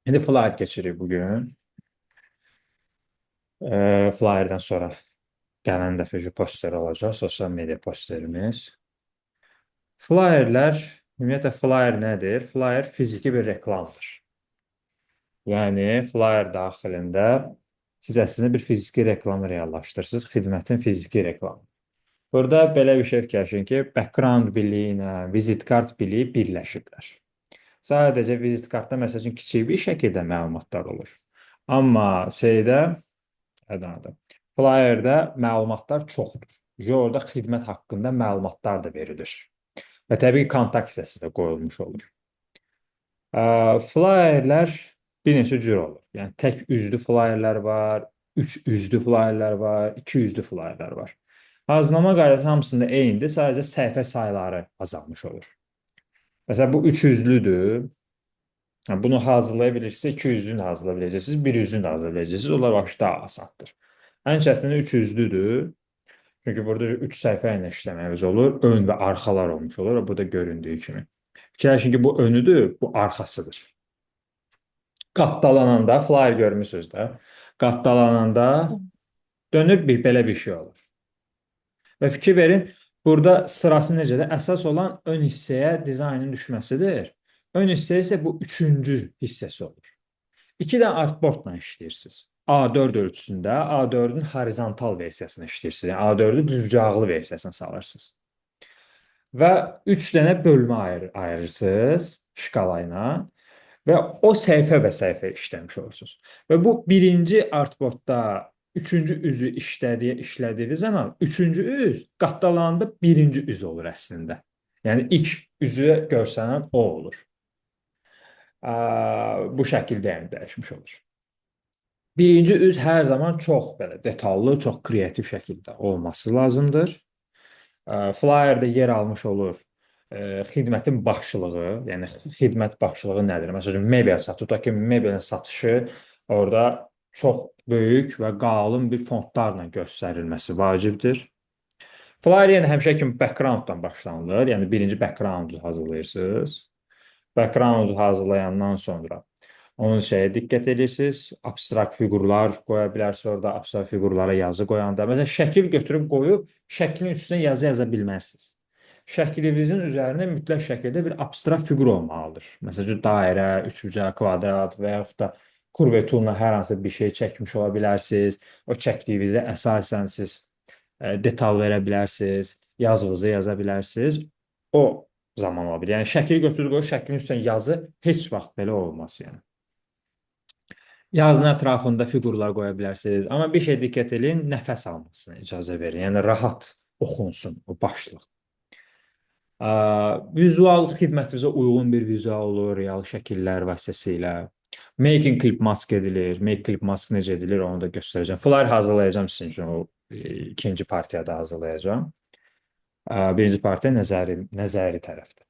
İndi flyer keçirik bugün. Flyer'dan sonra gələn dəfəki poster olacaq, sosial media posterimiz. Flyerlər, ümumiyyətlə flyer nədir? Flyer fiziki bir reklamdır. Yəni, flyer daxilində siz əslində bir fiziki reklamı reallaşdırırsınız, xidmətin fiziki reklamı. Burada belə bir şey fikirləşin ki, background biliyi ilə vizit kart biliyi birləşiblər. Sadəcə vizit kartda məsəl üçün kiçik bir şəkildə məlumatlar olur. Amma adı. Flyer'də məlumatlar çoxdur. Orada xidmət haqqında məlumatlar da verilir. Və təbii ki, kontakt hissəsi də qoyulmuş olur. Flyerlər bir neçə cür olur. Yəni tək üzlü flyerlər var, üç üzlü flyerlər var, iki üzlü flyerlər var. Hazırlama qaydası hamısında eynidir, sadəcə səhifə sayıları azalmış olur. Məsələn, bu üç üzlüdür. Bunu hazırlaya bilirsinizsə, iki üzlünü hazırlaya biləcəksiniz, bir üzlünü də hazırlaya biləcəksiniz. Onlar başda daha asandır. Ən çətini üç üzlüdür. Çünki burada üç səhifə ilə işləməyimiz olur. Ön və arxalar olmuş olur. Bu da göründüyü kimi. Fikirləşin ki, bu önüdür, bu arxasıdır. Qatdalananda, flyer görmüsünüz də. Qatdalananda dönüb belə bir şey olur. Və fikir verin, burada sırası necədir? Əsas olan ön hissəyə dizaynın düşməsidir. Ön hissə isə bu üçüncü hissəsi olur. İki dənə artboardla işləyirsiniz. A4 ölçüsündə A4-ün horizontal versiyasını işləyirsiniz. Yəni A4-ü düzbucaqlı versiyasına salırsınız. Və 3 dənə bölmə ayırırsınız şkala ilə və o səhifə işləmiş olursunuz. Və bu birinci artboardda üçüncü üzü işlədiyiniz zaman üçüncü üz qatdalananda birinci üz olur əslində. Yəni ilk üzü görsənən o olur. Bu şəkildə yəni dəyişmiş olur. Birinci üz hər zaman çox belə detallı, çox kreativ şəkildə olması lazımdır. Flyerdə yer almış olur xidmətin başlığı, yəni xidmət başlığı nədir? Məsələn, mebel satır, tutaq ki, mebelin satışı orada çox böyük və qalın bir fontlarla göstərilməsi vacibdir. Flyer yəni həmişə kimi backgrounddan başlanılır. Yəni birinci backgroundu hazırlayırsınız. Backgroundu hazırlayandan sonra onun diqqət edirsiniz. Abstrakt fiqurlar qoya bilərsiniz orada. Abstrakt fiqurlara yazı qoyanda. Məsələn, şəkil götürüb qoyub, şəklin üstünə yazı yaza bilmərsiniz. Şəklinizin üzərində mütləq şəkildə bir abstrakt fiqur olmalıdır. Məsələn, dairə, üçbucaq, kvadrat və yaxud da kurveturla hər hansı bir şey çəkmiş ola bilərsiniz. O çəkdiyinizdə əsasən siz detal verə bilərsiniz, yazınızı yaza bilərsiniz. O zaman ola bilər. Yəni şəkili götürüb qoyub, şəklin üstünə yazı heç vaxt belə olmaz yəni. Yazının ətrafında fiqurlar qoya bilərsiniz. Amma bir şey diqqət edin, nəfəs almasına icazə verin. Yəni rahat oxunsun o başlıq. Vizual xidmətinizə uyğun bir vizual olur, real şəkillər vasitəsilə. Making clip mask edilir. Make clip mask necə edilir, onu da göstərəcəm. Flyer hazırlayacağım sizin üçün, o ikinci partiyada hazırlayacağım. Birinci partiya nəzəri tərəfdir.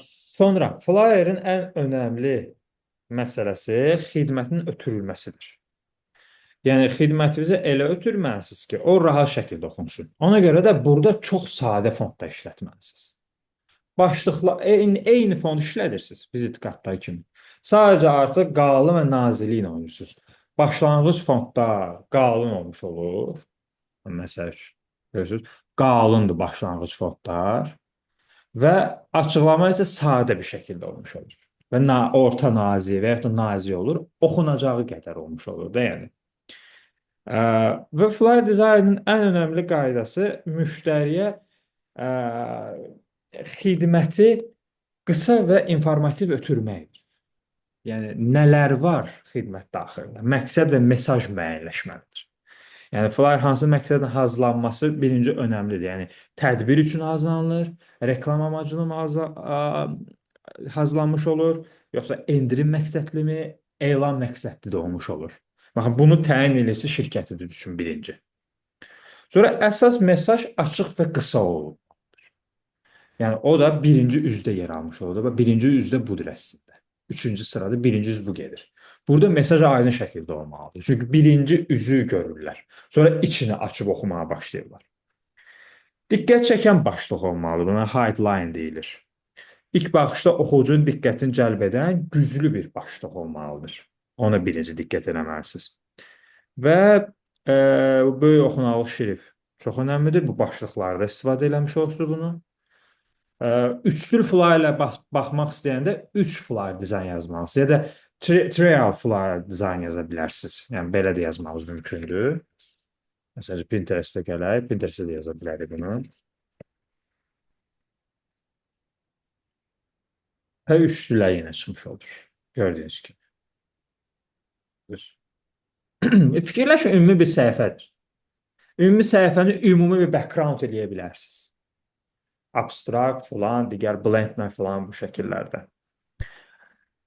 Sonra flyerin ən önəmli məsələsi xidmətin ötürülməsidir. Yəni xidmətinizi elə ötürməlisiniz ki, o rahat şəkildə oxunsun. Ona görə də burada çox sadə fontda işlətməlisiniz. Başlıqla eyni font işlədirsiniz vizit kartları kimi. Sadəcə artıq qalın və nazili ilə oynayırsınız. Başlanğıc fontda qalın olmuş olur. Məsəl üçün, görürsünüz, qalındır başlanğıc fontlar və açıqlama isə sadə bir şəkildə olmuş olur. Və orta nazik və yaxud da nazik olur, oxunacağı qədər olmuş olur da yəni. Və flyer dizaynın ən önəmli qaydası müştəriyə xidməti qısa və informativ ötürməkdir. Yəni, nələr var xidmət daxilində? Məqsəd və mesaj müəyyənləşməlidir. Yəni, flyer hansı məqsədlə hazırlanması birinci önəmlidir. Yəni, tədbir üçün hazırlanılır, reklam amacına hazırlanmış olur, yoxsa endirim məqsədlimi, elan məqsədli də olmuş olur. Baxın, bunu təyin edirsə şirkətidir üçün birinci. Sonra əsas mesaj açıq və qısa olur. Yəni, o da birinci üzdə yer almış olur. Birinci üzdə budur əslində. Üçüncü sırada birinci üz bu gedir. Burada mesaj aydın şəkildə olmalıdır. Çünki birinci üzü görürlər. Sonra içini açıb oxumağa başlayırlar. Diqqət çəkən başlıq olmalıdır. Buna headline deyilir. İlk baxışda oxucunun diqqətini cəlb edən güclü bir başlıq olmalıdır. Ona birinci diqqət eləməlisiniz. Və böyük oxunarlı şrif çox önəmlidir. Bu başlıqlarda istifadə eləmiş olursunuz bunu. Üçlü fly ilə baxmaq istəyəndə 3 fly dizayn yazmalısınız. Ya da trial fly dizayn yaza bilərsiniz. Yəni belə də yazmağınız mümkündür. Məsələn, Pinterest-ə gələk, Pinterest-ə də yaza bilərik bunu. Və üçlülər yenə çıxmış olur. Gördüyünüz kimi. Düz. Fikirləşin, ümumi bir səhifədir. Ümumi səhifəni ümumi bir background eləyə bilərsiniz. Abstract falan, digər blendlə falan bu şəkillərdə.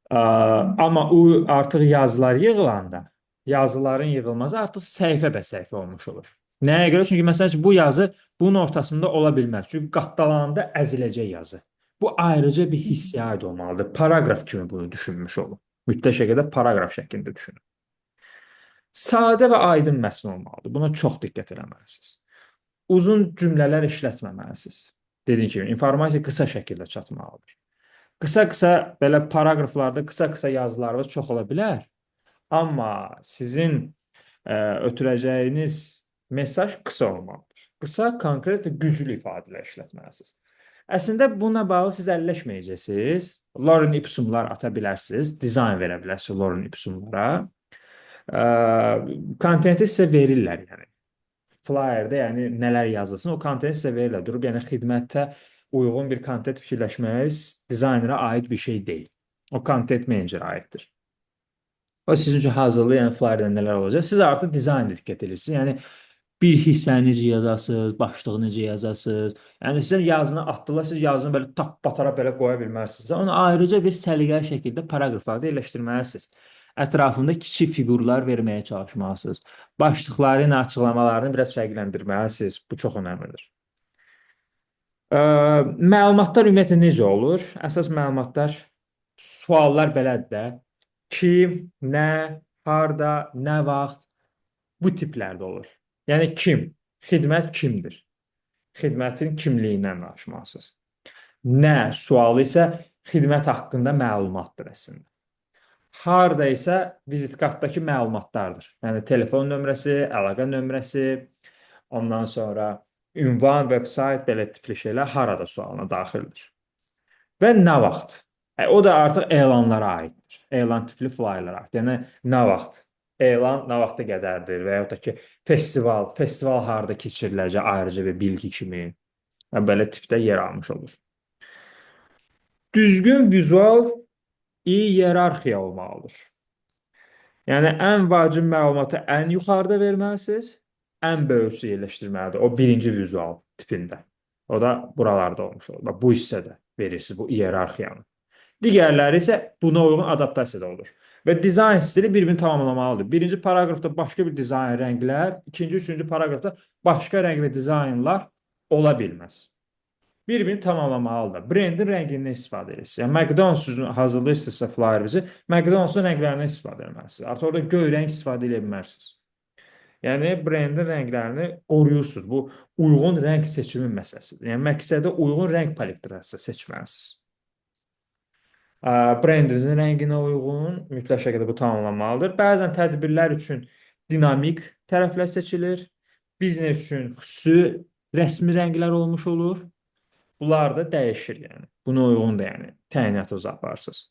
Amma o artıq yazılar yığılanda, yazıların yığılması artıq səhifə bə səhifə olmuş olur. Nəyə görə? Çünki məsələn ki, bu yazı bunun ortasında ola bilməz. Çünki qatdalananda əziləcək yazı. Bu ayrıca bir hissiyə aid olmalıdır. Paraqraf kimi bunu düşünmüş olun. Mütləq şəkildə paraqraf şəklində düşünün. Sadə və aydın mətn olmalıdır. Buna çox diqqət eləməlisiniz. Uzun cümlələr işlətməməlisiniz. Dediyim kimi, informasiya qısa şəkildə çatmalıdır. Qısa-qısa belə paraqraflarda qısa-qısa yazılarınız çox ola bilər. Amma sizin ötürəcəyiniz mesaj qısa olmalıdır. Qısa, konkret və güclü ifadələr işlətməlisiniz. Əslində buna bağlı siz əlləşməyəcəksiniz. Lorem ipsumlar ata bilərsiniz, dizayn verə bilərsiniz lorem ipsumlara. Kontenti sizə verirlər, yəni. Flyerdə, yəni nələr yazılsın, o kontenti sizə verirlər. Durub, yəni xidmətə uyğun bir kontent fikirləşməyiz dizaynera aid bir şey deyil. O kontent menecerə aiddir. O sizin üçün hazırlayan flyerdə nələr olacaq? Siz artıq dizaynda diqqət edirsiniz. Yəni bir hissəni necə yazasınız, başlığı necə yazasınız. Yəni sizə yazını atdılar, siz yazını belə tapbatara belə qoya bilmərsiniz. Onu ayrıca bir səliqəli şəkildə paraqraflarda yerləşdirməlisiniz. Ətrafında kiçik fiqurlar verməyə çalışmalısınız. Başlıqları ilə açıqlamalarını biraz fərqləndirməlisiniz. Bu çox önəmlidir. Məlumatlar ümumiyyətlə necə olur? Əsas məlumatlar, suallar belədir də. Kim, nə, harda, nə vaxt bu tiplərdə olur. Yəni kim? Xidmət kimdir? Xidmətin kimliyindən danışmalısınız. Nə sualı isə xidmət haqqında məlumatdır əslində. Harda isə vizit kartdakı məlumatlardır. Yəni telefon nömrəsi, əlaqə nömrəsi, ondan sonra ünvan, veb-sayt, belə tipli şeylər harada sualına daxildir. Və nə vaxt? O da artıq elanlara aiddir. Elan tipli flyerlara aid. Yəni nə vaxt? Elan nə vaxta qədərdir və yaxud da ki, festival harda keçiriləcək ayrıca bir bilgi kimi belə tipdə yer almış olur. Düzgün vizual iyerarxiya olmalıdır. Yəni ən vacib məlumatı ən yuxarıda verməlisiniz, ən böyükçü yerləşdirməlidir. O birinci vizual tipində. O da buralarda olmuş olur. Bu hissədə verirsiniz bu iyerarxiyanı. Digərləri isə buna uyğun adaptasiyada olur. Və dizayn stili bir-birini tamamlamalıdır. Birinci paraqrafda başqa bir dizayn rənglər, ikinci, üçüncü paraqrafda başqa rəng və dizaynlar ola bilməz. Bir-birini tamamlamalıdır. Brendin rəngindən istifadə edirsiniz. Yəni McDonald's hazırlayırsınızsa flyerinizi, McDonald's-un rənglərindən istifadə etməlisiniz. Artıq orada göy rəng istifadə edə bilmərsiniz. Yəni brendin rənglərini qoruyursunuz. Bu uyğun rəng seçimi məsələsidir. Yəni məqsədə uyğun rəng paletrası seçməlisiniz. Brendinizin rənginə uyğun mütləq şəkildə bu tamamlanmalıdır. Bəzən tədbirlər üçün dinamik tərəflər seçilir. Biznes üçün xüsusi rəsmi rənglər olmuş olur. Bunlar da dəyişir, yəni. Buna uyğun da, yəni, təyinatınızı aparırsınız.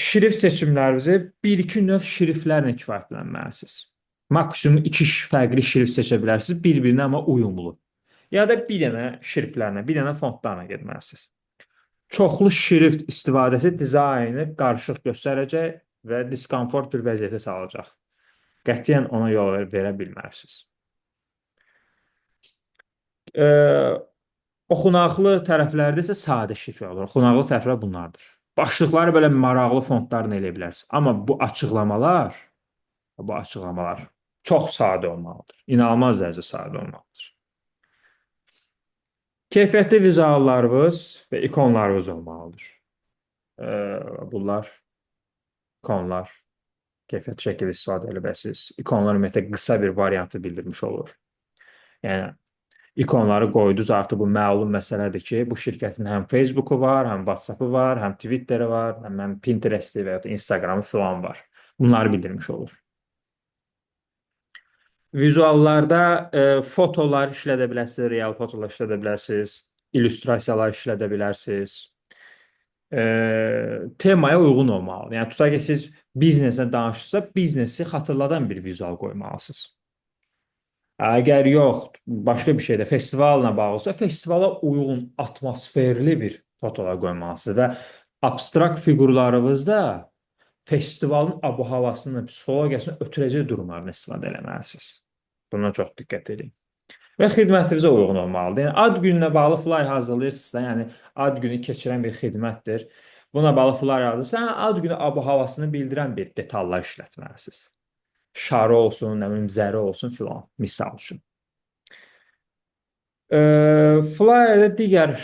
Şrif seçimlərinizi 1-2 növ şriflərlə kifayətlənməlisiniz. Maksimum 2 fərqli şrif seçə bilərsiniz, bir-birinə amma uyumlu. Ya da bir dənə şriflərlə, bir dənə fontlarla getməlisiniz. Çoxlu şrift istifadəsi dizaynı qarışıq göstərəcək və diskomfort bir vəziyyətə salacaq. Qətiyyən ona yol verə bilmərsiniz. Oxunaqlı tərəflərdə isə sadə şrif olur. Oxunaqlı tərəflər bunlardır. Başlıqları belə maraqlı fontlarla eləyə bilərsiniz. Amma bu açıqlamalar çox sadə olmalıdır. İnanılmaz dərəcədə sadə olmalıdır. Keyfiyyətli vizuallarınız və ikonlarınız olmalıdır. Bunlar ikonlar keyfiyyətli şəkildə istifadə edə bilərsiniz. İkonlar ümumiyyətlə qısa bir variantı bildirmiş olur. Yəni İkonları qoydunuz, artıq bu məlum məsələdir ki, bu şirkətin həm Facebooku var, həm WhatsAppı var, həm Twitteri var, həm Pinteresti və ya da Instagramı filan var. Bunları bildirmiş olur. Vizuallarda fotolar işlədə bilərsiniz, real fotolar işlədə bilərsiniz, illüstrasiyalar işlədə bilərsiniz. Temaya uyğun olmalı. Yəni tutaq ki, siz bizneslə danışırsa, biznesi xatırladan bir vizual qoymalısınız. Əgər yox, başqa bir şeydə festivalla bağlısa, festivala uyğun atmosferli bir fotolar qoymalısınız və abstrakt fiqurlarınızda festivalın abu-havasını, psixologiyasını ötürəcək durumlardan istifadə etməlisiniz. Buna çox diqqət edin. Və xidmətinizə uyğun olmalıdır. Yəni ad gününə bağlı flyer hazırlayırsınızsa, yəni ad günü keçirən bir xidmətdir. Buna bağlı flyer hazırlayırsa, ad günü abu-havasını bildirən bir detallar işlətməlisiniz. Şarı olsun, nə bilim, zəri olsun filan, misal üçün. Flyerdə digər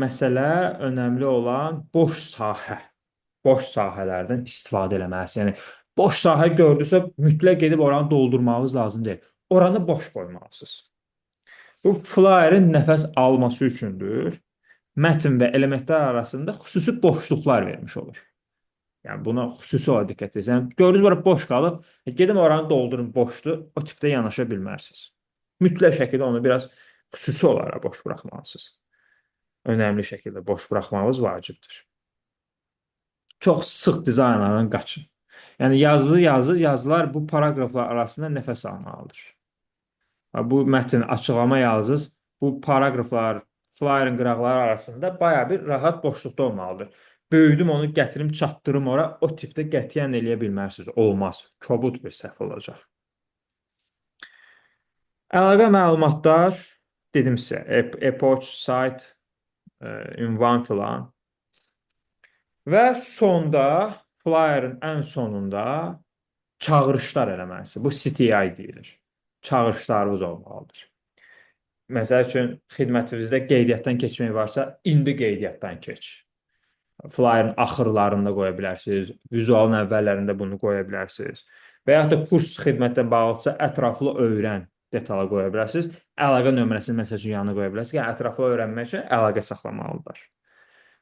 məsələ önəmli olan boş sahə. Boş sahələrdən istifadə eləməlisiniz. Yəni boş sahə gördünüzsə, mütləq gedib oranı doldurmağınız lazım deyil. Oranı boş qoymalısınız. Bu flyerin nəfəs alması üçündür. Mətn və elementlər arasında xüsusi boşluqlar vermiş olur. Yəni buna xüsusi olaraq diqqət edin. Yəni gördünüz bura boş qalıb, gedin oranı doldurun, boşdur. O tipdə yanaşa bilmərsiniz. Mütləq şəkildə onu biraz xüsusi olaraq boş buraxmalısınız. Önəmli şəkildə boş buraxmağınız vacibdir. Çox sıx dizaynlardan qaçın. Yəni yazılar bu paraqraflar arasında nəfəs almalıdır. Bu mətn açıqlama yazınız, bu paraqraflar, flyerin qıraqları arasında baya bir rahat boşluqda olmalıdır. Böyüdüm onu, gətirim, çatdırım ora, o tipdə qətiyyən eləyə bilmərsiniz. Olmaz. Kobud bir səhv olacaq. Əlaqə məlumatlar, dedim sizə, epoch, site, ünvan filan. Və sonda, flyerin ən sonunda çağırışlar eləməlisiniz. Bu CTI deyilir. Çağırışlarınız olmalıdır. Məsəl üçün, xidmətinizdə qeydiyyatdan keçmək varsa, indi qeydiyyatdan keç. Flyerin axırlarında qoya bilərsiniz, vizualın əvvəllərində bunu qoya bilərsiniz. Və yaxud da kurs xidmətlə bağlıdırsa, ətraflı öyrən detalı qoya bilərsiniz. Əlaqə nömrəsini məsəl üçün yanına qoya bilərsiniz. Yəni, ətraflı öyrənmək üçün əlaqə saxlamalıdır.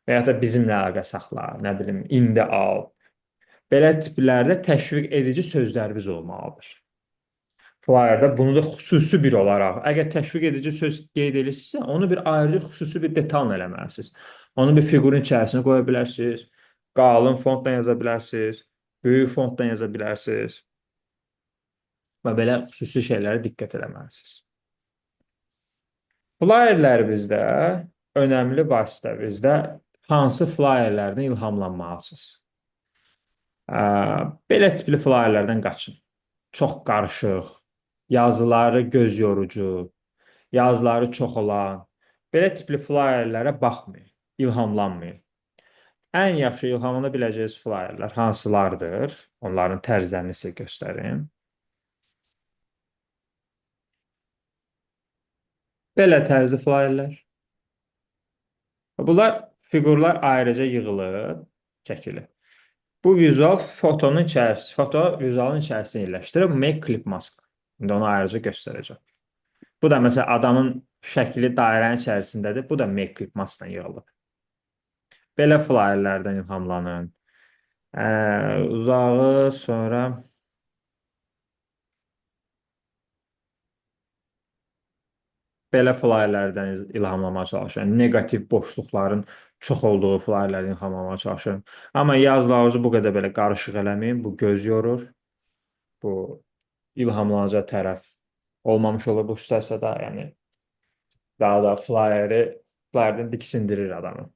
Və yaxud da bizimlə əlaqə saxla, nə bilim, indi al. Belə tiplərdə təşviq edici sözləriniz olmalıdır. Flyerdə bunu da xüsusi bir olaraq, əgər təşviq edici söz qeyd edirsinizsə, onu bir ayrıca xüsusi bir detalla eləməlisiniz. Onu bir fiqurun içərisinə qoya bilərsiniz, qalın fontla yaza bilərsiniz, böyük fontla yaza bilərsiniz və belə xüsusi şeylərə diqqət eləməlisiniz. Flyerlərimizdə önəmli vasitəmizdə hansı flyerlərdən ilhamlanmalısınız? Belə tipli flyerlərdən qaçın. Çox qarışıq, yazıları göz yorucu, yazıları çox olan, belə tipli flyerlərə baxmayın, ilhamlanmayın. Ən yaxşı ilhamlana biləcəyiniz flyerlər hansılardır? Onların tərzlərini sizə göstərim. Belə tərzi flyerlər. Bunlar fiqurlar ayrıca yığılıb, çəkilir. Bu vizual fotonun içərisində, foto vizualın içərisində yerləşdirib make clip mask. İndi onu ayrıca göstərəcəm. Bu da məsələn adamın şəkli dairənin içərisindədir. Bu da make clip maskla yığılıb. Belə flyerlərdən ilhamlanın. Uzağı sonra belə flyerlərdən ilhamlamaya çalışın. Negativ boşluqların çox olduğu flyerlərdən ilhamlamaya çalışın. Amma yazılarınızı bu qədər belə qarışıq eləməyin. Bu göz yorur. Bu ilhamlanacaq tərəf olmamış olur bu situasiyada. Yəni daha da flyerdən diksindirir adamı.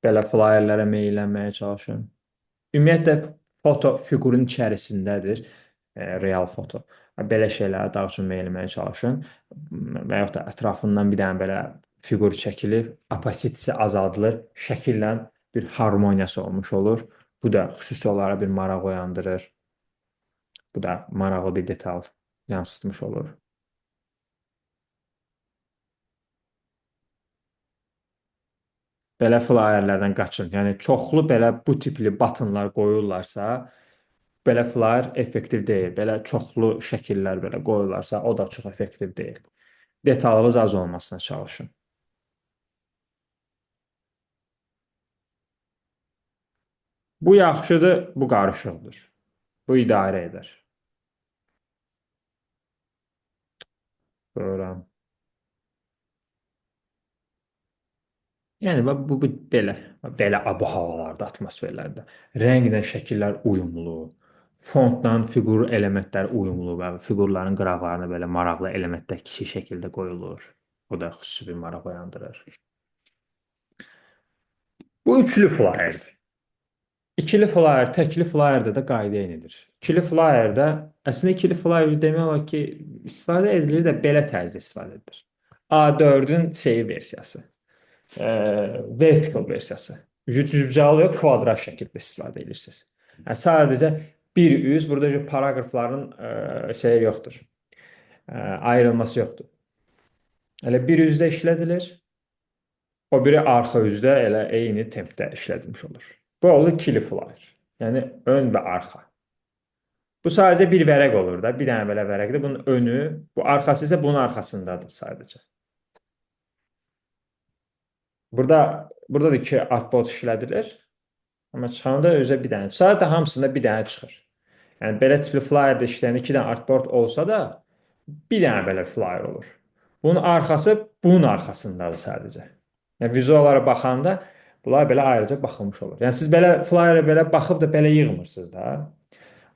Belə flyerlərə meylənməyə çalışın. Ümumiyyətlə, foto fiqurun içərisindədir, real foto. Belə şeylərə daha çox meylənməyə çalışın. Və yaxud da ətrafından bir dənə belə fiqur çəkilir, opasitesi azaldılır, şəkillə bir harmoniyası olmuş olur. Bu da xüsusi olaraq bir maraq oyandırır. Bu da maraqlı bir detal yansıtmış olur. Belə flyerlərdən qaçın. Yəni çoxlu belə bu tipli batınlar qoyurlarsa, Belə flyer effektiv deyil. Belə çoxlu şəkillər belə qoyularsa, o da çox effektiv deyil. Detalınız az olmasına çalışın. Bu yaxşıdır, bu qarışıqdır. Bu idarə edər. Doğru. Yəni bu belə belə ab-havalarda, atmosferlərdə rənglə şəkillər uyumlu, fontla fiqur elementlər uyumlu və fiqurların qıraqlarına belə maraqlı elementlər kiçik şəkildə qoyulur. Bu da xüsusi bir maraq oyandırır. Bu üçlü flyerdir. İkili flyer, təkli flyerdə də qayda eynidir. İkili flyerdə əslində ikili flyer demək olar ki, istifadə edilir də belə tərzdə istifadə edilir. A4-ün şeyi versiyası. Vertical versiyası. Düzbucaqlı yox, kvadrat şəkildə istifadə edirsiniz. Yəni, sadəcə bir üz, burada paragrafların şeyi yoxdur. Ayrılması yoxdur. Elə bir üzdə işlədilir, o biri arxa üzdə elə eyni tempdə işlədilmiş olur. Bu olur ikili flyer. Yəni ön və arxa. Bu sadəcə bir vərəq olur da, bir dənə belə vərəqdir. Bunun önü, bu arxası isə bunun arxasındadır sadəcə. Burada da ki artboard işlədilir. Amma çıxanda özə bir dənə. Sadəcə hamısında bir dənə çıxır. Yəni belə tipli flyerdə işləyən iki dənə artboard olsa da bir dənə belə flyer olur. Bunun arxası bunun arxasındadır sadəcə. Yəni vizual olaraq baxanda bunlar belə ayrıca baxılmış olur. Yəni siz belə flyerə belə baxıb da belə yığmırsınız da.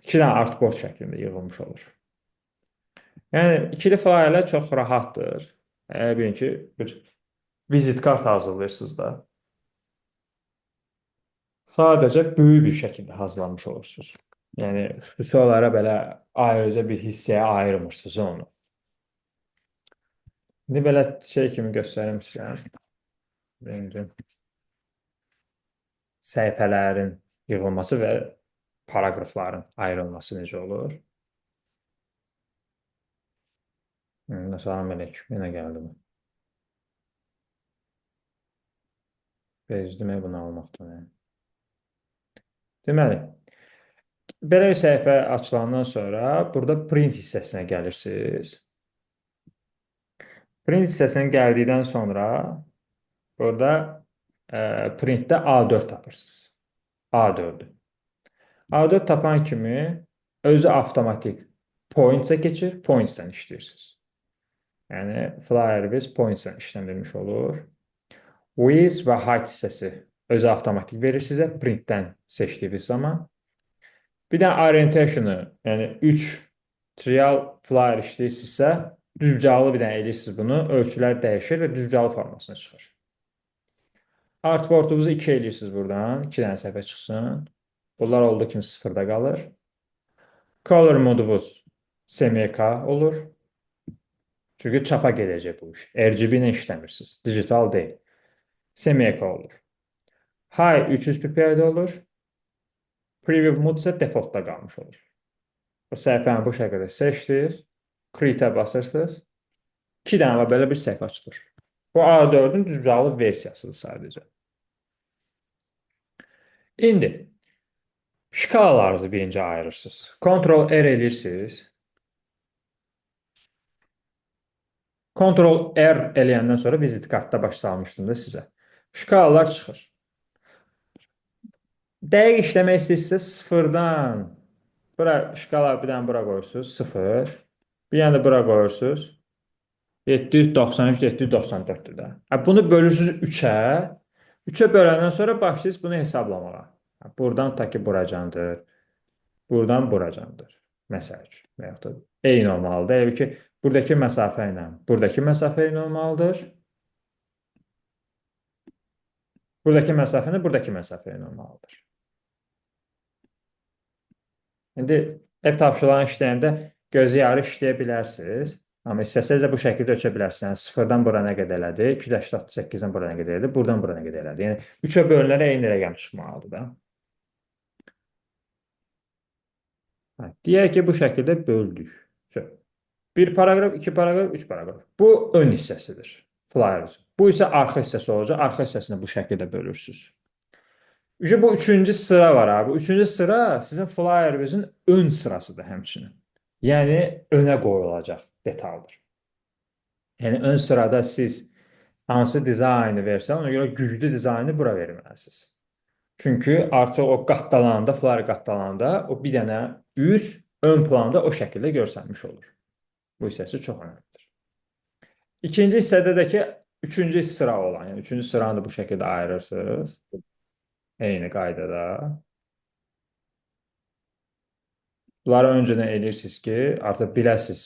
İki dənə artboard şəklində yığılmış olur. Yəni ikili flyerlər çox rahatdır. Əgər bilin ki, bir vizit kart hazırlayırsınız da. Sadəcə böyük bir şəkildə hazırlanmış olursunuz. Yəni xüsusi olaraq belə ayrıca bir hissəyə ayırmırsınız onu. İndi belə şey kimi göstərim sizə. Birinci səhifələrin yığılması və paragrafların ayrılması necə olur? Salam əleykum. Yenə gəldim. Bezdim bunu almaqdan. Deməli, belə bir səhifə açılandan sonra burada print hissəsinə gəlirsiniz. Print hissəsinə gəldikdən sonra burada printdə A4 tapırsınız. A4-ü. A4 tapan kimi özü avtomatik points-ə keçir, points-dən işləyirsiniz. Yəni flyer-imiz points-dən işləndirilmiş olur. Width və height hissəsi özü avtomatik verir sizə printdən seçdiyiniz zaman. Bir də orientation-ı, yəni 3 trial flyer işləyirsinizsə, düzbucaqlı bir dənə edirsiniz bunu, ölçülər dəyişir və düzbucaqlı formasına çıxır. Artboardunuzu 2 edirsiniz buradan, 2 dənə səhifə çıxsın. Bunlar olduğu kimi sıfırda qalır. Color modunuz SMYK olur. Çünki çapa gedəcək bu iş. RGB ilə işləmirsiniz, digital deyil. SMYK olur. High 300 ppi-də olur. Preview mode isə defaultda qalmış olur. Bu səhifəni bu şəkildə seçdiniz. Create-ə basırsınız. 2 dənə belə bir səhifə açılır. Bu A4-ün düzbucaqlı versiyasıdır sadəcə. İndi şkalalarınızı birinci ayırırsınız. Ctrl-R eləyirsiniz. Ctrl-R eləyəndən sonra vizit kartda baş salmışdım da sizə. Şkalalar çıxır. Dəqiq işləmək istəyirsə sıfırdan bura şkala bir dənə bura qoyursunuz 0. Bir dənə də bura qoyursunuz 793 794-dür də. Bunu bölürsünüz 3-ə. 3-ə böləndən sonra başlayırsınız bunu hesablamağa. Buradan ta ki buracandır. Buradan buracandır. Məsəl üçün. Vəyyaxud da eyni olmalıdır. Elə ki buradakı məsafə ilə buradakı məsafə eyni olmalıdır. Buradakı məsafə ilə buradakı məsafə eyni olmalıdır. İndi ev tapşırıqlarını işləyəndə gözü yarı işləyə bilərsiniz. Amma istəsəniz də bu şəkildə ölçə bilərsiniz. Yəni, 0-dan bura nə qədər elədi, 268-dən bura nə qədər elədi, buradan bura nə qədər elədi. Yəni, 3-ə bölünərək eyni rəqəm çıxmalıdır da. Deyək ki, bu şəkildə böldük. Bir paragraf, 2 paragraf, 3 paragraf. Bu ön hissəsidir. Flyer. Bu isə arxa hissəsi olacaq. Arxa hissəsini bu şəkildə bölürsünüz. İşte bu üçüncü sıra var abi. Üçüncü sıra sizin flyerinizin ön sırasıdır həmçinin. Yəni önə qoyulacaq detaldır. Yəni ön sırada siz hansı dizaynı versə, ona görə güclü dizaynı bura verməlisiniz. Çünki artıq o qatdalananda, flyer qatdalananda o bir dənə üz ön planda o şəkildə görsənmiş olur. Bu hissəsi çox önəmlidir. İkinci hissədə də ki, üçüncü sıra olan, yəni üçüncü sıranı da bu şəkildə ayırırsınız. Eyni qaydada. Bunları öncədən eləyirsiniz ki, artıq biləsiniz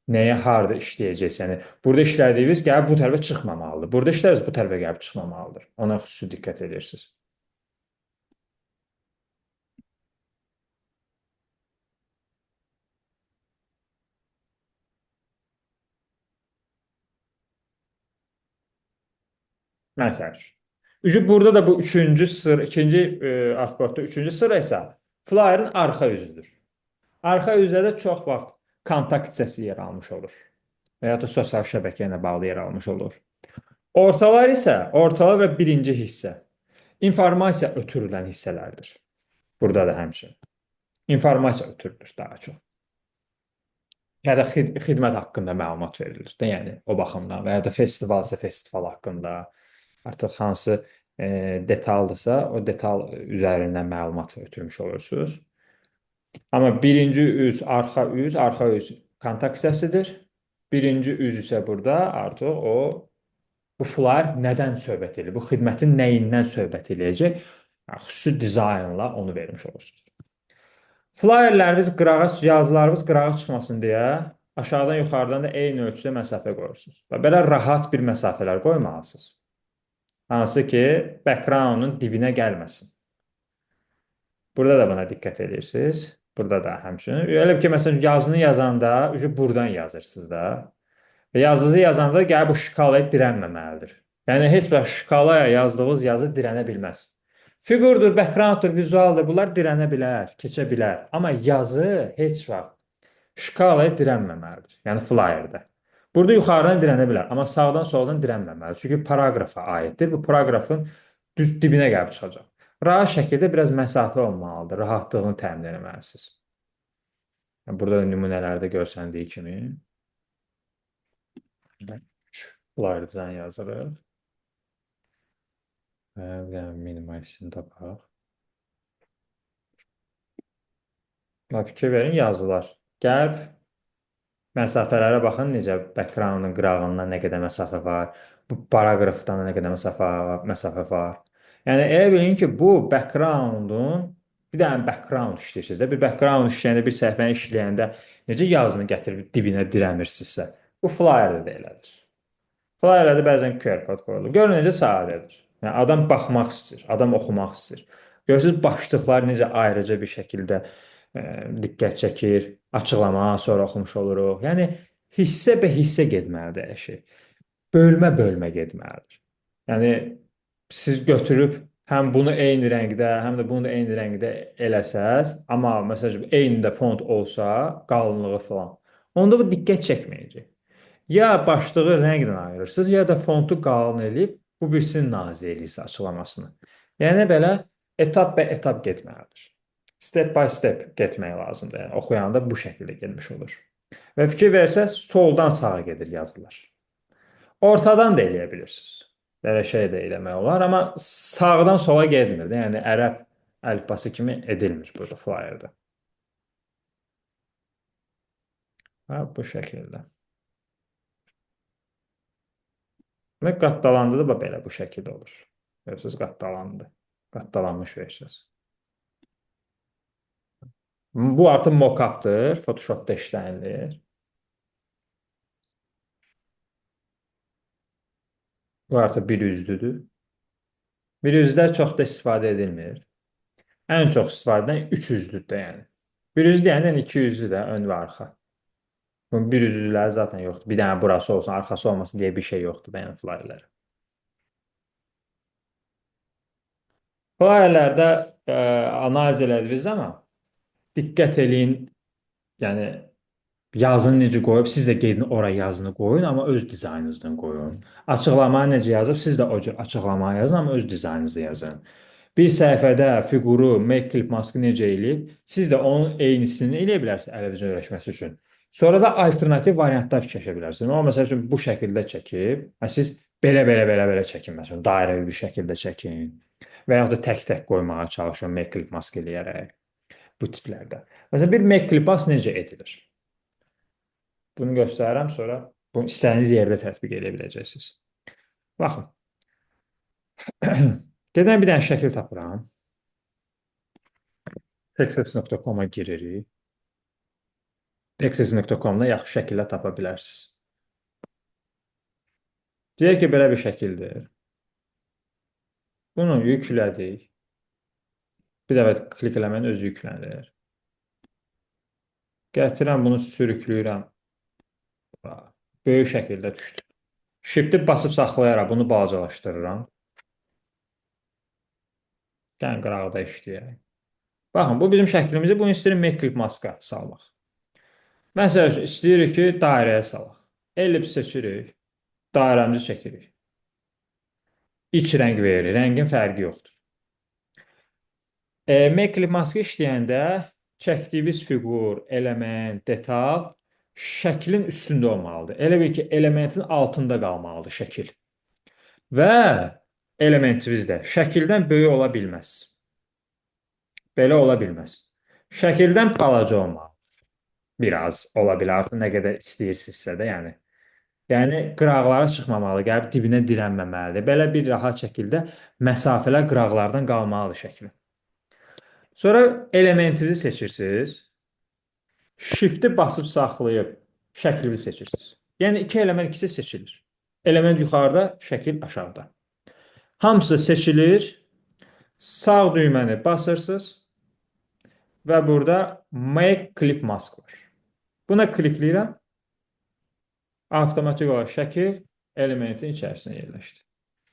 nəyə harda işləyəcəksiniz. Yəni burada işlədiyiniz gəlib bu tərəfə çıxmamalıdır. Burada işləriniz bu tərəfə gəlib çıxmamalıdır. Ona xüsusi diqqət edirsiniz. Məsəl üçün. Burada da bu üçüncü sıra, ikinci artboardda üçüncü sıra isə flyerın arxa yüzüdür. Arxa üzdə də çox vaxt kontakt hissəsi yer almış olur. Və ya da sosial şəbəkə ilə bağlı yer almış olur. Ortalar isə, ortalar və birinci hissə informasiya ötürülən hissələrdir. Burada da həmçinin. İnformasiya ötürülür daha çox. Ya da xidmət haqqında məlumat verilir də, yəni o baxımdan və ya da festivalsa festival haqqında artıq hansı detaldırsa, o detal üzərindən məlumat ötürmüş olursunuz. Amma birinci üz, arxa üz kontakt hissəsidir. Birinci üz isə burada artıq o bu flyer nədən söhbət edir, bu xidmətin nəyindən söhbət eləyəcək, xüsusi dizaynla onu vermiş olursunuz. Flyerləriniz qırağa, yazılarınız qırağa çıxmasın deyə aşağıdan yuxarıdan da eyni ölçüdə məsafə qoyursunuz. Və belə rahat bir məsafələr qoymalısınız. Hansı ki, background'un dibinə gəlməsin. Burada da buna diqqət edirsiniz. Burada da həmçinin. Elə ki, məsələn, yazını yazanda buradan yazırsınız da. Və yazınızı yazanda gəlib bu şkalaya dirənməməlidir. Yəni, heç vaxt şkalaya yazdığınız yazı dirənə bilməz. Fiqurdur, backgrounddur, vizualdır, bunlar dirənə bilər, keçə bilər. Amma yazı heç vaxt şkalaya dirənməməlidir. Yəni, flyerdə. Burada yuxarıdan dirənə bilər, amma sağdan soldan dirənməməlidir. Çünki paraqrafa aiddir. Bu paraqrafın düz dibinə gəlib çıxacaq. Rahat şəkildə biraz məsafə olmalıdır. Rahatlığını təmin etməlisiniz. Burada da nümunələrdə görsəndiyi kimi. Flyerdən yazırıq. Və minimalisini tapaq. Fikir verin, yazılar. Gəlb məsafələrə baxın, necə background'un qırağından nə qədər məsafə var, bu paraqrafdan nə qədər məsafə var. Yəni, elə bilin ki, bu background'un bir dənə background işləyirsiniz də, bir background işləyəndə, bir səhvəni işləyəndə necə yazını gətirib dibinə dirəmirsinizsə, bu flyerdə də elədir. Flyerdə bəzən QR kod qoyulur. Görün, necə sadədir. Yəni, adam baxmaq istəyir, adam oxumaq istəyir. Görürsünüz, başlıqlar necə ayrıca bir şəkildə diqqət çəkir, açıqlama, sonra oxumuş oluruq. Yəni, hissə bə hissə getməlidir əşi. Bölmə-bölmə getməlidir. Yəni, siz götürüb həm bunu eyni rəngdə, həm də bunu da eyni rəngdə eləsəz, amma məsələn, eyni də font olsa, qalınlığı falan, onda bu diqqət çəkməyəcək. Ya başlığı rənglə ayırırsınız, ya da fontu qalın eləyib, bu birisini nazir eləyirsə açıqlamasını. Yəni, belə etap bə etap getməlidir. Step by step getmək lazımdır. Yəni, oxuyanda bu şəkildə gelmiş olur. Və fikir versəz, soldan sağa gedir yazılar. Ortadan da eləyə bilirsiniz. Belə şey də eləmək olar, amma sağdan sola getmir. Yəni, ərəb əlifbası kimi edilmir burada flyerdə. Bu şəkildə. Və qatdalandı da belə bu şəkildə olur. Görürsünüz, qatdalandı. Qatdalanmış versiyası. Bu artıq mock-up'dır. Photoshop'da işlənilir. Bu artıq bir üzlüdür. Bir üzlər çox da istifadə edilmir. Ən çox istifadə edən üç üzlüdür yəni. Bir üzlü yəni iki üzlü də ön və arxa. Bunun bir üzlüləri zaten yoxdur. Bir dənə burası olsun, arxası olmasın deyə bir şey yoxdur da yəni flyerlər. Flyerlərdə analiz elədiniz amma diqqət eləyin, yəni yazını necə qoyub, siz də gedin ora yazını qoyun, amma öz dizaynınızdan qoyun. Açıqlamayı necə yazıb, siz də o cür açıqlamayı yazın, amma öz dizaynınızı yazın. Bir səhifədə fiquru Make Clip Mask necə eləyib, siz də onun eynisini eləyə bilərsiniz əlverişli öyrəşməsi üçün. Sonra da alternativ variantlar fikirləşə bilərsiniz. O məsəl üçün bu şəkildə çəkib, siz belə çəkin məsələn, dairəvi bir şəkildə çəkin və yaxud da tək-tək qoymağa çalışın Make Clip Mask eləyərək bu tiplərdə. Məsələn, bir Make Clip Mask necə edilir? Bunu göstərirəm, sonra bunu istədiyiniz yerdə tətbiq edə biləcəksiniz. Baxın. Gedən bir dənə şəkil tapıram. Texas.com-a giririk. Texas.com-da yaxşı şəkillər tapa bilərsiniz. Deyək ki, belə bir şəkildir. Bunu yüklədik. Bir dəfə klik eləməyin özü yüklənir. Gətirəm, bunu sürükləyirəm. Böyük şəkildə düşdü. Shift-i basıb saxlayaraq bunu balacalaşdırıram. Gəlin qırağda işləyək. Baxın, bu bizim şəklimizi, bunu istəyirik Make Clip Mask-a salmaq. Məsəl üçün, istəyirik ki, dairəyə salaq. Ellips seçirik, dairəmizi çəkirik. İç rəng verir, rəngin fərqi yoxdur. Make Clip Mask işləyəndə çəkdiyiniz fiqur, element, detal şəklin üstündə olmalıdır. Elə bil ki, elementin altında qalmalıdır şəkil. Və elementimiz də şəkildən böyük ola bilməz. Belə ola bilməz. Şəkildən balaca olmalı. Biraz ola bilər, artıq nə qədər istəyirsinizsə də, yəni. Yəni, qıraqlara çıxmamalı, gəlib dibinə dirənməməlidir. Belə bir rahat şəkildə məsafələr qıraqlardan qalmalıdır şəklin. Sonra elementinizi seçirsiniz. Shift-i basıb saxlayıb şəklinizi seçirsiniz. Yəni, iki element ikisi seçilir. Element yuxarıda, şəkil aşağıda. Hamısı seçilir. Sağ düyməni basırsınız və burada Make Clip Mask var. Buna klikləyirəm. Avtomatik olaraq şəkil elementin içərisinə yerləşdi.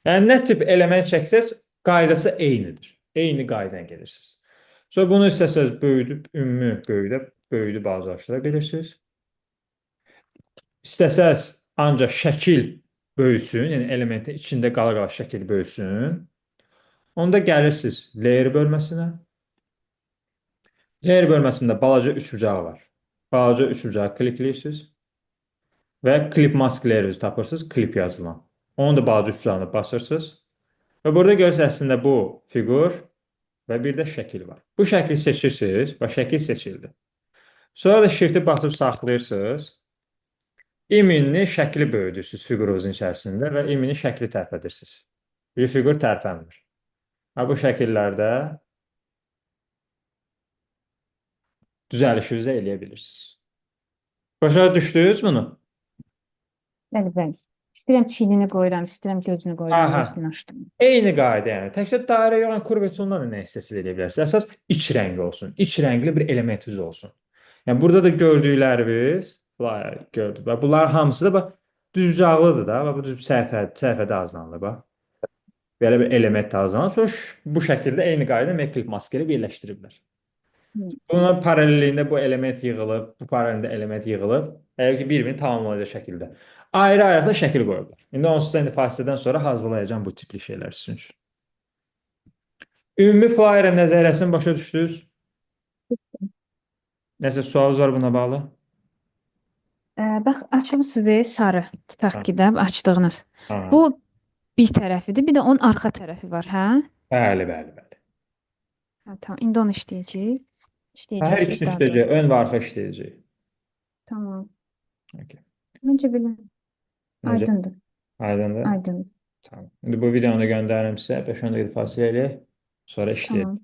Yəni, nə tip element çəksəz, qaydası eynidir. Eyni qaydan gedirsiniz. Sonra bunu istəsəz böyüdüb, ümumi böyüdüb balacalaşdıra bilirsiniz. İstəsəz ancaq şəkil böyüsün, yəni elementin içində qala-qala şəkil böyüsün. Onda gəlirsiniz layer bölməsinə. Layer bölməsində balaca üçbucağı var. Balaca üçbucağı klikləyirsiniz və Clip Mask layerinizi tapırsınız, klip yazılan. Onu da balaca üçbucağına basırsınız və burada görürsünüz əslində bu fiqur və bir də şəkil var. Bu şəkli seçirsiniz və şəkil seçildi. Sonra da Shift-i basıb saxlayırsınız. İminli şəkli böyüdürsünüz fiqurunuzun içərisində və imini şəkli tərpədirsiniz. Bir fiqur tərpənmir. Bu şəkillərdə düzəlişinizə eləyə bilirsiniz. Başa düşdünüz bunu? Bəli, bəli. İstəyirəm çiynini qoyuram, istəyirəm gözünü qoyuram, gözünü açdım. Eyni qayda yəni. Təkcə dairə yox, kurvaturla da nə istəsəz eləyə bilərsiniz. Əsas iç rəngi olsun. İç rəngli bir elementiniz olsun. Yəni burada da gördükləriniz, gördük. Və bunlar hamısı da bax düzbucaqlıdır da. Bax bu düz səhifədə azlanır bax. Belə bir element azlanır. Sonra bu şəkildə eyni qayda Make Clip Mask ilə birləşdiriblər. Bunun paralelliyində bu element yığılıb, bu paralelində element yığılıb, elə ki, bir-birini tamamlayacaq şəkildə. Ayrı-ayrı da şəkil qoyublar. İndi onsuz da fasilədən sonra hazırlayacağım bu tipli şeylər sizin üçün. Ümumi flyer nəzəriyyəsini başa düşdünüz? Nəsə sualınız var buna bağlı? Bax, açmışsınız sarı tutaq ki də açdığınız. Ha. Bu bir tərəfidir, bir də onun arxa tərəfi var, hə? Bəli, bəli, bəli. Hə, tamam. İndi onu işləyəcəyik. Hər ikisini işləyəcək, ön və arxa işləyəcək. Tamam. Okay. Məncə bilin. Necə? Aydındır. Aydındır? Aydındır. Tamam. İndi bu videonu göndərim sizə. 5-10 dəqiqə fasilə ilə sonra işləyək. Tamam.